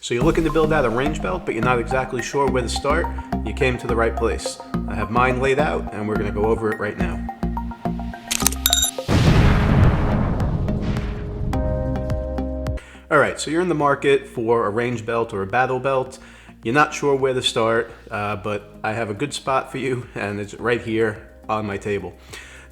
So you're looking to build out a range belt, but you're not exactly sure where to start? You came to the right place. I have mine laid out, and we're going to go over it right now. Alright, so you're in the market for a range belt or a battle belt. You're not sure where to start, but I have a good spot for you, and it's right here on my table.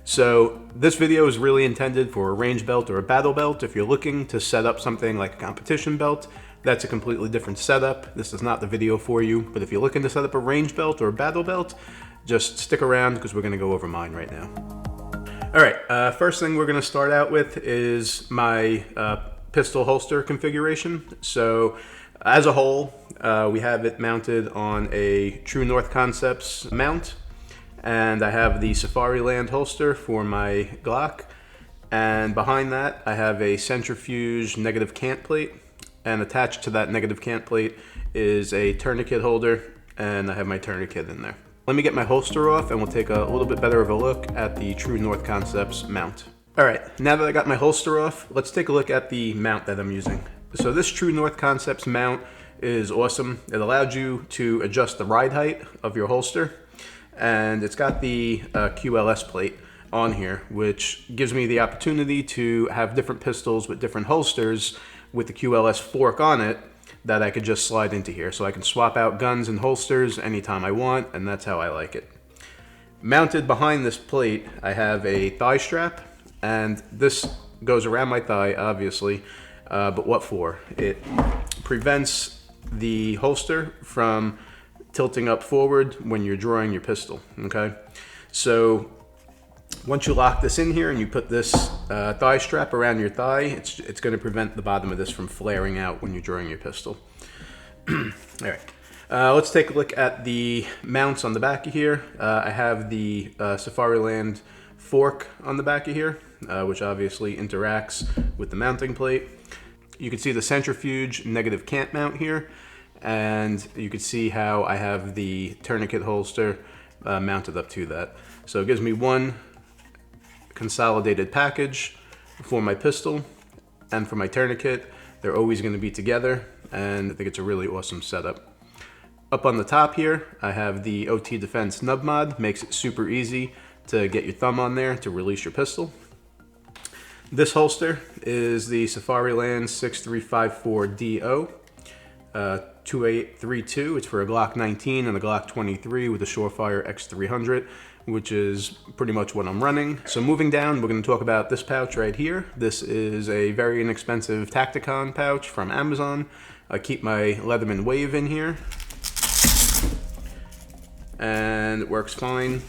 So this video is really intended for a range belt or a battle belt. If you're looking to set up something like a competition belt, that's a completely different setup. This is not the video for you, but if you're looking to set up a range belt or a battle belt, just stick around because we're going to go over mine right now. All right, first thing we're going to start out with is my pistol holster configuration. So as a whole, we have it mounted on a True North Concepts mount, and I have the Safariland holster for my Glock, and behind that I have a centrifuge negative cant plate, and attached to that negative cant plate is a tourniquet holder, and I have my tourniquet in there. Let me get my holster off and we'll take a little bit better of a look at the True North Concepts mount. Alright, now that I got my holster off, let's take a look at the mount that I'm using. So this True North Concepts mount is awesome. It allowed you to adjust the ride height of your holster, and it's got the QLS plate on here, which gives me the opportunity to have different pistols with different holsters with the QLS fork on it that I could just slide into here. So I can swap out guns and holsters anytime I want, and that's how I like it. Mounted behind this plate, I have a thigh strap, and this goes around my thigh, obviously, but what for? It prevents the holster from tilting up forward when you're drawing your pistol, okay? So once you lock this in here and you put this thigh strap around your thigh, it's going to prevent the bottom of this from flaring out when you're drawing your pistol. All right, let's take a look at the mounts on the back of here. I have the Safariland fork on the back of here, which obviously interacts with the mounting plate. You can see the centrifuge negative cant mount here, and you can see how I have the tourniquet holster mounted up to that. So it gives me one consolidated package for my pistol and for my tourniquet. They're always going to be together, and I think it's a really awesome setup. Up on the top here, I have the OT Defense nub mod. Makes it super easy to get your thumb on there to release your pistol. This holster is the Safariland 6354DO 2832. It's for a Glock 19 and a Glock 23 with a Surefire X300, which is pretty much what I'm running. So moving down, we're going to talk about this pouch right here. This is a very inexpensive Tacticon pouch from Amazon. I keep my Leatherman Wave in here, and it works fine.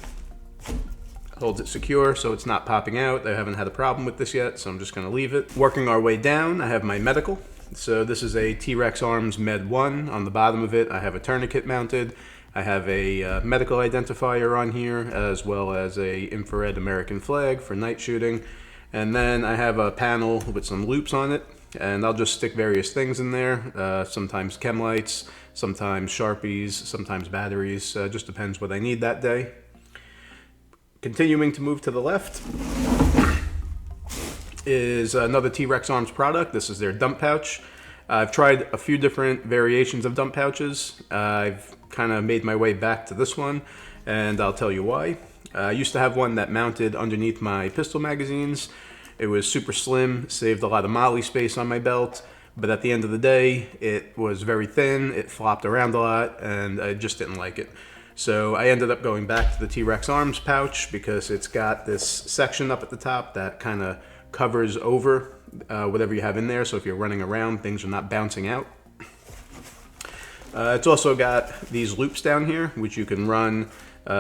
Holds it secure so it's not popping out. I haven't had a problem with this yet, so I'm just going to leave it. Working our way down, I have my medical. So this is a T-Rex Arms Med 1. On the bottom of it, I have a tourniquet mounted. I have a medical identifier on here, as well as a infrared American flag for night shooting. And then I have a panel with some loops on it, and I'll just stick various things in there. Sometimes chem lights, sometimes Sharpies, sometimes batteries. Just depends what I need that day. Continuing to move to the left is another T-Rex Arms product. This is their dump pouch. I've tried a few different variations of dump pouches. I've kind of made my way back to this one, and I'll tell you why. I used to have one that mounted underneath my pistol magazines. It was super slim, saved a lot of molly space on my belt, but at the end of the day, it was very thin, it flopped around a lot, and I just didn't like it. So I ended up going back to the T-Rex Arms pouch because it's got this section up at the top that kind of covers over whatever you have in there, so if you're running around, things are not bouncing out. It's also got these loops down here, which you can run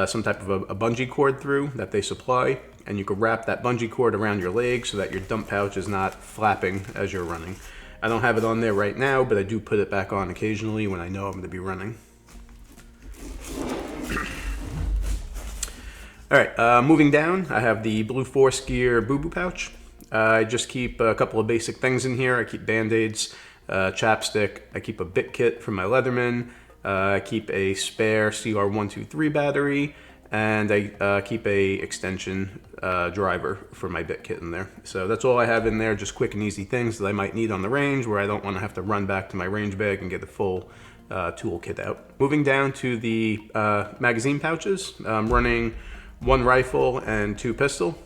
some type of a bungee cord through that they supply, and you can wrap that bungee cord around your leg so that your dump pouch is not flapping as you're running. I don't have it on there right now, but I do put it back on occasionally when I know I'm going to be running. Alright, moving down, I have the Blue Force Gear Boo Boo pouch. I just keep a couple of basic things in here. I keep Band-Aids, chapstick, I keep a bit kit for my Leatherman, I keep a spare CR123 battery, and I keep a extension driver for my bit kit in there. So that's all I have in there, just quick and easy things that I might need on the range where I don't want to have to run back to my range bag and get the full toolkit out. Moving down to the magazine pouches, I'm running 1 rifle and 2 pistol.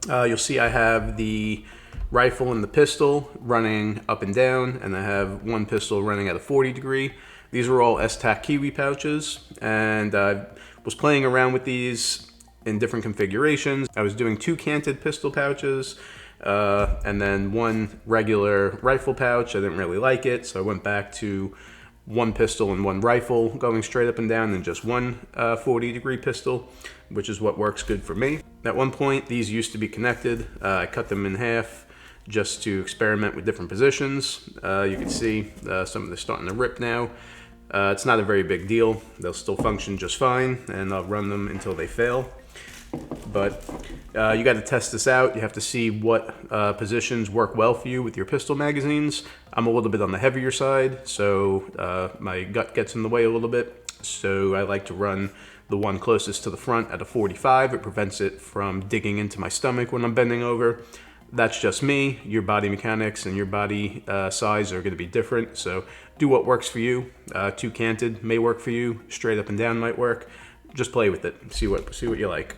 You'll see I have the rifle and the pistol running up and down, and I have 1 pistol running at a 40 degree. These are all S-Tac Kiwi pouches, and I was playing around with these in different configurations. I was doing 2 canted pistol pouches, and then 1 regular rifle pouch. I didn't really like it, so I went back to 1 pistol and 1 rifle going straight up and down, and just 1 40 degree pistol, which is what works good for me. At one point, these used to be connected. I cut them in half just to experiment with different positions. You can see some of them starting to rip now. It's not a very big deal. They'll still function just fine, and I'll run them until they fail. But you got to test this out. You have to see what positions work well for you with your pistol magazines. I'm a little bit on the heavier side, so my gut gets in the way a little bit. So I like to run the one closest to the front at a 45. It prevents it from digging into my stomach when I'm bending over. That's just me. Your body mechanics and your body size are going to be different, so do what works for you. 2 canted may work for you. Straight up and down might work. Just play with it. See what you like.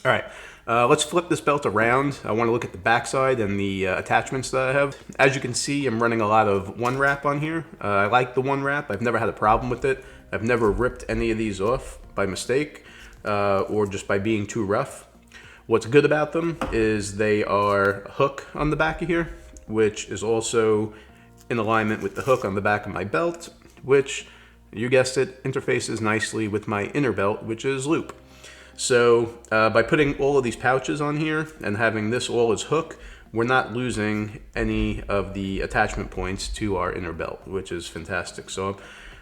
All right, let's flip this belt around. I want to look at the backside and the attachments that I have. As you can see, I'm running a lot of 1 wrap on here. I like the 1 wrap. I've never had a problem with it. I've never ripped any of these off by mistake or just by being too rough. What's good about them is they are a hook on the back of here, which is also in alignment with the hook on the back of my belt, which, you guessed it, interfaces nicely with my inner belt, which is loop. So by putting all of these pouches on here and having this all as hook, we're not losing any of the attachment points to our inner belt, which is fantastic. So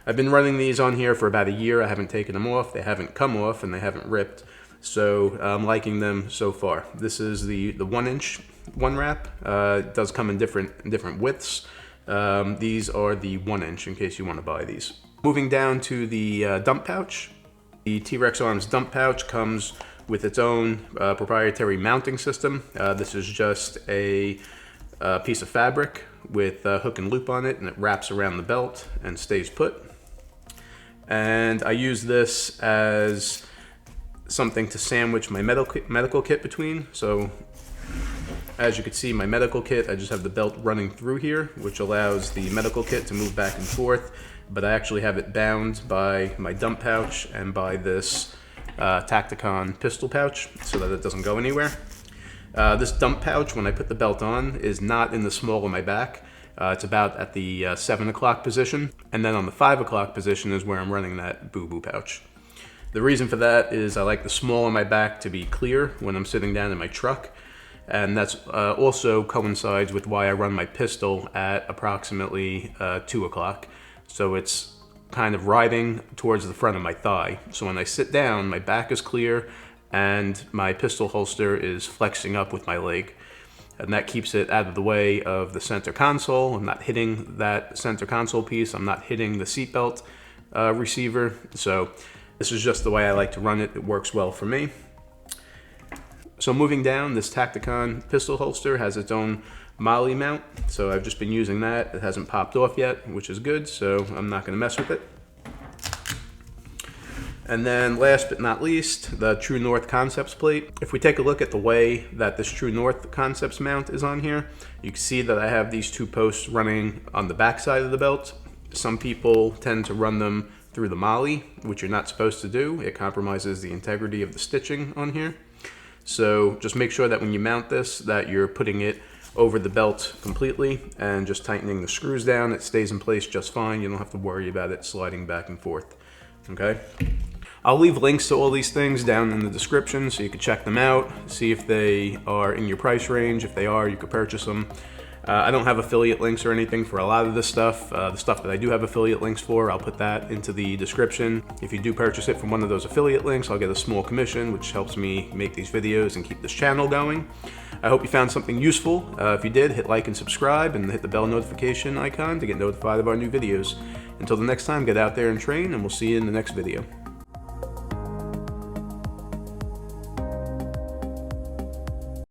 I've been running these on here for about a year. I haven't taken them off. They haven't come off and they haven't ripped. So I'm liking them so far. This is the 1-inch 1 wrap. It does come in different widths. These are the 1-inch in case you want to buy these. Moving down to the dump pouch. The T-Rex Arms dump pouch comes with its own proprietary mounting system. This is just a piece of fabric with a hook and loop on it, and it wraps around the belt and stays put. And I use this as something to sandwich my medical kit between. So as you can see, my medical kit, I just have the belt running through here, which allows the medical kit to move back and forth, but I actually have it bound by my dump pouch and by this Tacticon pistol pouch so that it doesn't go anywhere. This dump pouch, when I put the belt on, is not in the small of my back. It's about at the 7 o'clock position, and then on the 5 o'clock position is where I'm running that boo-boo pouch. The reason for that is I like the small of my back to be clear when I'm sitting down in my truck, and that's also coincides with why I run my pistol at approximately 2 o'clock. So it's kind of riding towards the front of my thigh. So when I sit down, my back is clear and my pistol holster is flexing up with my leg. And that keeps it out of the way of the center console. I'm not hitting that center console piece. I'm not hitting the seatbelt receiver. So this is just the way I like to run it. It works well for me. So moving down, this Tacticon pistol holster has its own MOLLE mount. So I've just been using that. It hasn't popped off yet, which is good. So I'm not going to mess with it. And then last but not least, the True North Concepts plate. If we take a look at the way that this True North Concepts mount is on here, you can see that I have these 2 posts running on the back side of the belt. Some people tend to run them through the MOLLE, which you're not supposed to do. It compromises the integrity of the stitching on here. So just make sure that when you mount this, that you're putting it over the belt completely and just tightening the screws down. It stays in place just fine. You don't have to worry about it sliding back and forth. Okay? I'll leave links to all these things down in the description so you can check them out, see if they are in your price range. If they are, you could purchase them. I don't have affiliate links or anything for a lot of this stuff. The stuff that I do have affiliate links for, I'll put that into the description. If you do purchase it from one of those affiliate links, I'll get a small commission, which helps me make these videos and keep this channel going. I hope you found something useful. If you did, hit like and subscribe and hit the bell notification icon to get notified of our new videos. Until the next time, get out there and train, and we'll see you in the next video.